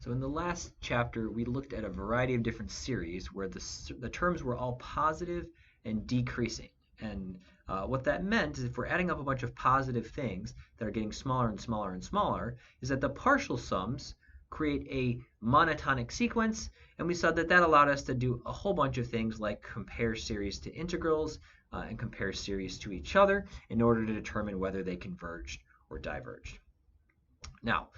So in the last chapter, we looked at a variety of different series where the terms were all positive and decreasing. And what that meant is if we're adding up a bunch of positive things that are getting smaller and smaller and smaller, is that the partial sums create a monotonic sequence. And we saw that that allowed us to do a whole bunch of things like compare series to integrals and compare series to each other in order to determine whether they converged or diverged. Now,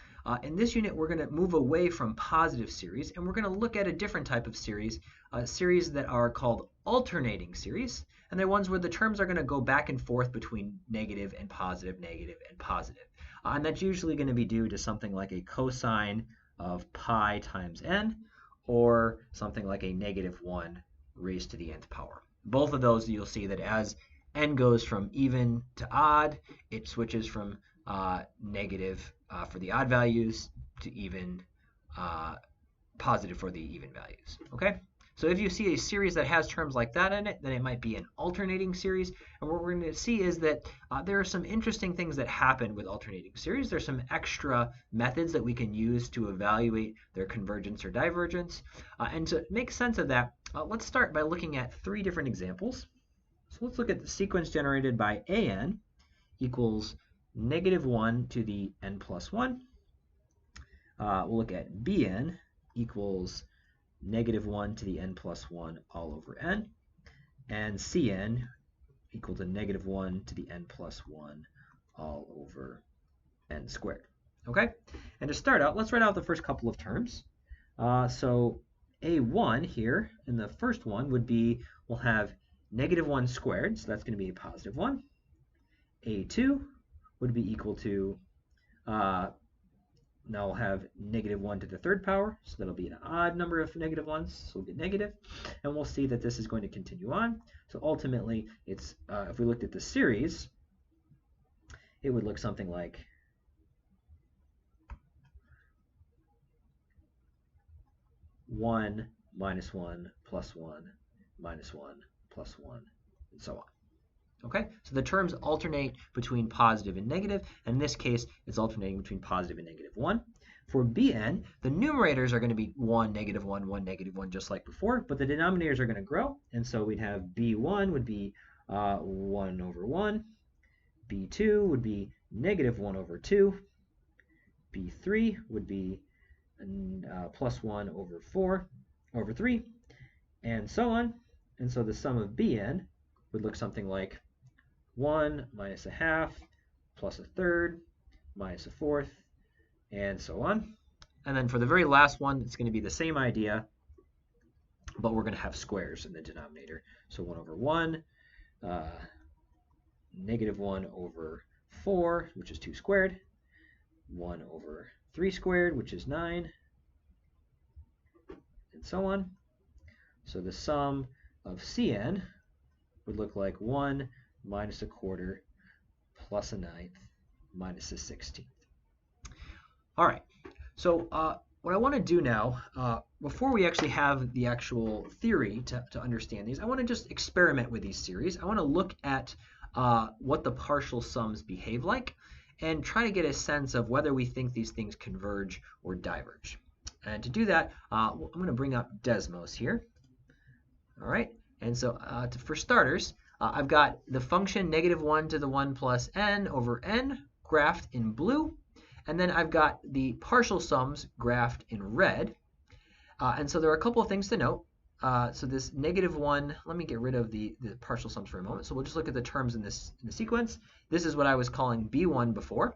in this unit, we're going to move away from positive series, and we're going to look at a different type of series, series that are called alternating series, and they're ones where the terms are going to go back and forth between negative and positive, negative and positive. And that's usually going to be due to something like a cosine of pi times n, or something like a -1 raised to the nth power. Both of those, you'll see that as n goes from even to odd, it switches from negative for the odd values to even positive for the even values. Okay? So if you see a series that has terms like that in it, then it might be an alternating series. And what we're going to see is that there are some interesting things that happen with alternating series. There's some extra methods that we can use to evaluate their convergence or divergence. And to make sense of that, let's start by looking at 3 different examples. So let's look at the sequence generated by an equals -1 to the n plus 1. We'll look at bn equals -1 to the n plus 1 all over n, and cn equal to -1 to the n plus 1 all over n squared. Okay? And to start out, let's write out the first couple of terms. So a1 here in the first one would be, we'll have -1 squared, so that's going to be a positive 1. a2 would be equal to, now we'll have -1 to the third power, so that'll be an odd number of negative ones, so we'll get negative. And we'll see that this is going to continue on. So ultimately, it's if we looked at the series, it would look something like (1 minus 1 plus 1 minus 1 plus 1, and so on. Okay, so the terms alternate between positive and negative, and in this case, it's alternating between positive and -1. For bn, the numerators are going to be 1, -1, 1, -1, just like before, but the denominators are going to grow, and so we'd have b1 would be 1 over 1, b2 would be -1 over 2, b3 would be plus 1 over 4 over 3, and so on. And so the sum of bn would look something like 1 minus a half plus a third minus a fourth, and so on. And then for the very last one, it's going to be the same idea, but we're going to have squares in the denominator. So 1 over 1, -1 over 4, which is 2 squared, 1 over 3 squared, which is 9, and so on. So the sum of Cn would look like 1 minus a quarter plus a ninth minus a 16th. All right, so what I want to do now, before we actually have the actual theory to understand these, I want to just experiment with these series. I want to look at what the partial sums behave like and try to get a sense of whether we think these things converge or diverge. And to do that, I'm going to bring up Desmos here. All right, and so for starters, I've got the function -1 to the 1 plus n over n graphed in blue, and then I've got the partial sums graphed in red. And so there are a couple of things to note. So this -1, let me get rid of the partial sums for a moment. So we'll just look at the terms in the sequence. This is what I was calling b1 before.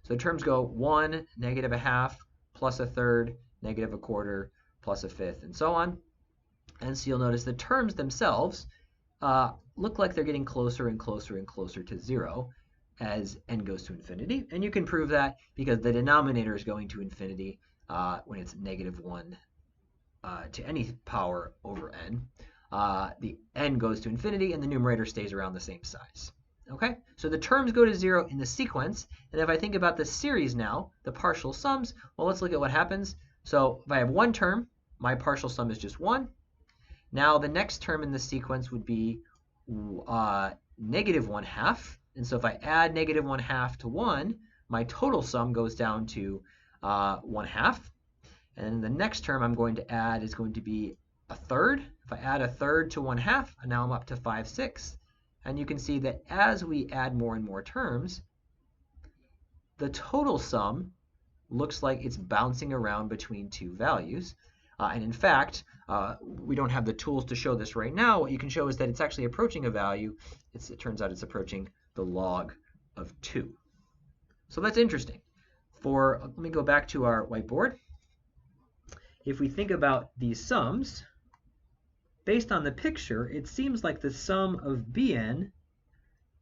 So the terms go 1, -1/2, plus a third, -1/4, plus a fifth, and so on. And so you'll notice the terms themselves look like they're getting closer and closer and closer to 0 as n goes to infinity. And you can prove that because the denominator is going to infinity when it's -1 to any power over n. The n goes to infinity and the numerator stays around the same size. Okay, so the terms go to 0 in the sequence. And if I think about the series now, the partial sums, well, let's look at what happens. So if I have one term, my partial sum is just 1. Now the next term in the sequence would be -1/2. And so if I add -1/2 to 1, my total sum goes down to 1/2. And the next term I'm going to add is going to be a third. If I add a third to 1/2, now I'm up to 5/6. And you can see that as we add more and more terms, the total sum looks like it's bouncing around between two values. And in fact, we don't have the tools to show this right now. What you can show is that it's actually approaching a value. It turns out it's approaching the log of 2. So that's interesting. Let me go back to our whiteboard. If we think about these sums, based on the picture, it seems like the sum of Bn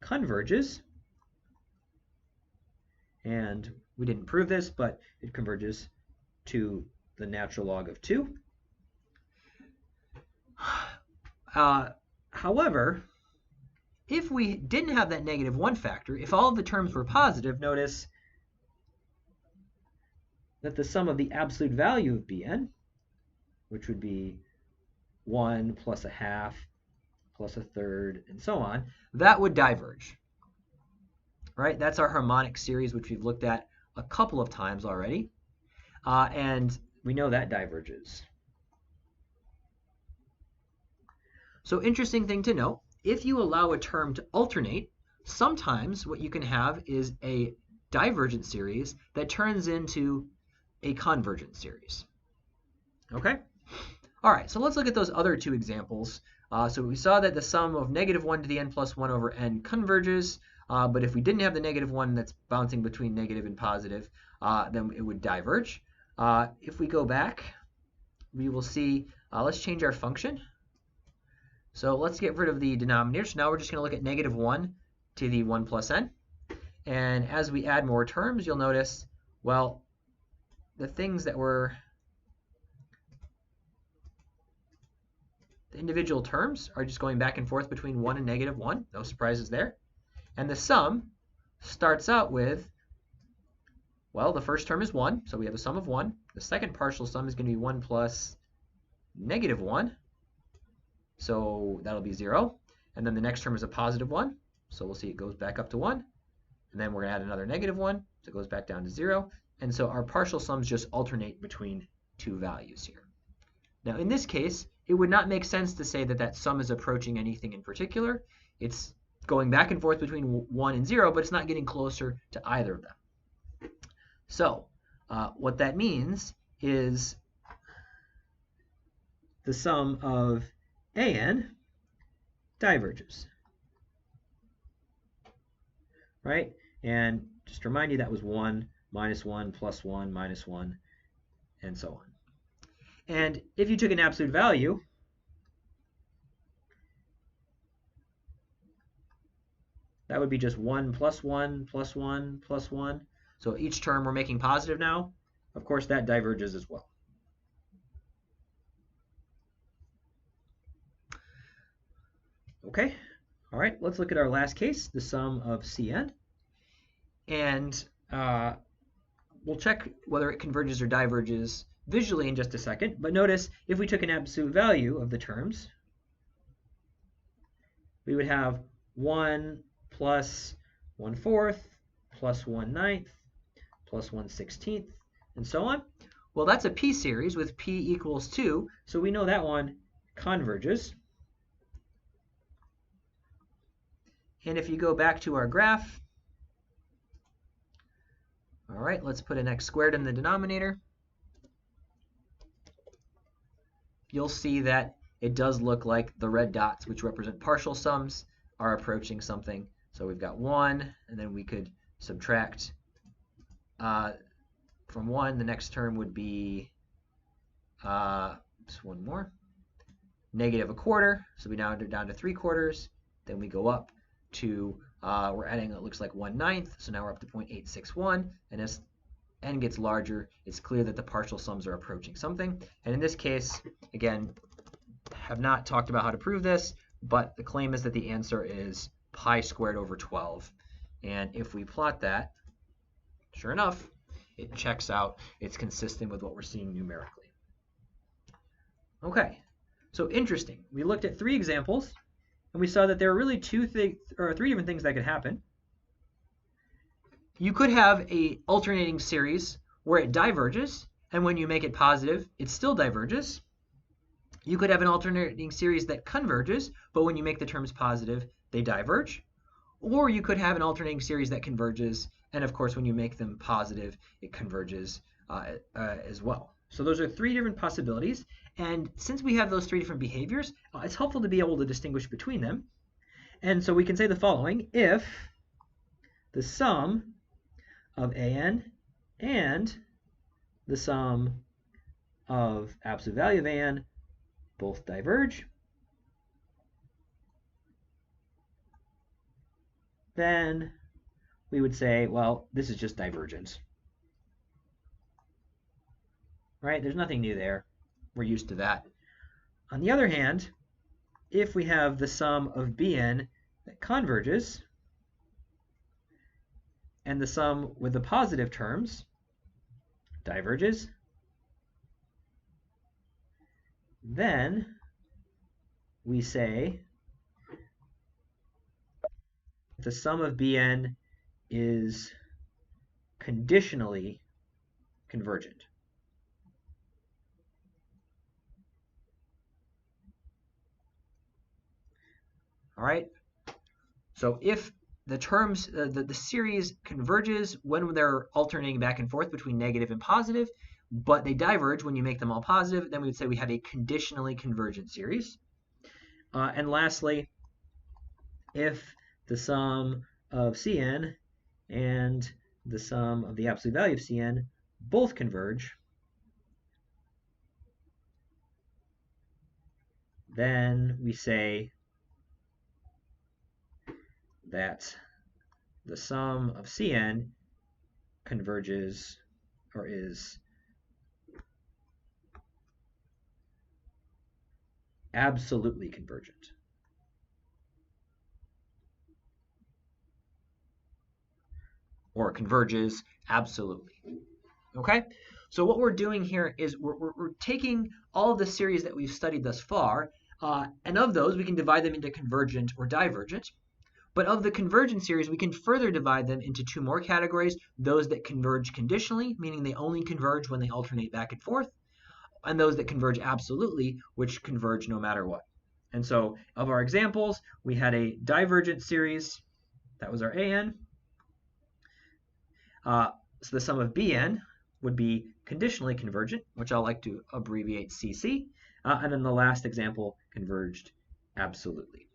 converges. And we didn't prove this, but it converges to the natural log of 2. However, if we didn't have that -1 factor, if all of the terms were positive, notice that the sum of the absolute value of Bn, which would be 1 plus 1/2 plus 1/3 and so on, that would diverge. Right? That's our harmonic series, which we've looked at a couple of times already. And we know that diverges. So interesting thing to note, if you allow a term to alternate, sometimes what you can have is a divergent series that turns into a convergent series. Okay? All right, so let's look at those other two examples. So we saw that the sum of -1 to the n plus 1 over n converges, but if we didn't have the -1 that's bouncing between negative and positive, then it would diverge. If we go back, we will see, let's change our function. So let's get rid of the denominator. So now we're just going to look at -1 to the 1 plus n. And as we add more terms, you'll notice, well, the things that were the individual terms are just going back and forth between 1 and -1. No surprises there. And the sum starts out with, well, the first term is 1, so we have a sum of 1. The second partial sum is going to be 1 plus -1. So that'll be 0. And then the next term is a positive 1. So we'll see it goes back up to 1. And then we're going to add another -1. So it goes back down to 0. And so our partial sums just alternate between two values here. Now in this case, it would not make sense to say that that sum is approaching anything in particular. It's going back and forth between 1 and 0, but it's not getting closer to either of them. So what that means is the sum of an diverges, right? And just to remind you, that was 1, -1, +1, -1, and so on. And if you took an absolute value, that would be just 1 plus 1 plus 1 plus 1. So each term we're making positive now. Of course, that diverges as well. Okay, all right, let's look at our last case, the sum of Cn. And we'll check whether it converges or diverges visually in just a second. But notice, if we took an absolute value of the terms, we would have 1 plus 1/4 plus 1/9 plus 1/16, and so on. Well, that's a p series with p equals 2, so we know that one converges. And if you go back to our graph, all right, let's put an x squared in the denominator. You'll see that it does look like the red dots, which represent partial sums, are approaching something. So we've got 1, and then we could subtract from 1. The next term would be, just one more, -1/4. So we now are down to 3/4. Then we go up to, we're adding, it looks like 1/9. So now we're up to 0.861. And as n gets larger, it's clear that the partial sums are approaching something. And in this case, again, have not talked about how to prove this, but the claim is that the answer is pi squared over 12. And if we plot that, sure enough, it checks out. It's consistent with what we're seeing numerically. Okay, so interesting. We looked at 3 examples, and we saw that there are really 3 different things that could happen. You could have a alternating series where it diverges, And when you make it positive, it still diverges. You could have an alternating series that converges, but when you make the terms positive, they diverge. Or you could have an alternating series that converges, and of course, when you make them positive, it converges as well. So those are three different possibilities. And since we have those three different behaviors, it's helpful to be able to distinguish between them. And so we can say the following: if the sum of an and the sum of absolute value of an both diverge, then we would say, well, this is just divergence. Right? There's nothing new there. We're used to that. On the other hand, if we have the sum of Bn that converges and the sum with the positive terms diverges, then we say the sum of Bn is conditionally convergent. All right. So if the terms, the series converges when they're alternating back and forth between negative and positive, but they diverge when you make them all positive, then we would say we have a conditionally convergent series. And lastly, if the sum of Cn and the sum of the absolute value of Cn both converge, then we say that the sum of Cn converges or is absolutely convergent. Or converges absolutely. Okay? So what we're doing here is we're taking all of the series that we've studied thus far, and of those we can divide them into convergent or divergent. But of the convergent series, we can further divide them into two more categories: those that converge conditionally, meaning they only converge when they alternate back and forth, and those that converge absolutely, which converge no matter what. And so of our examples, we had a divergent series, that was our AN. So the sum of Bn would be conditionally convergent, which I'll like to abbreviate CC. And then the last example converged absolutely.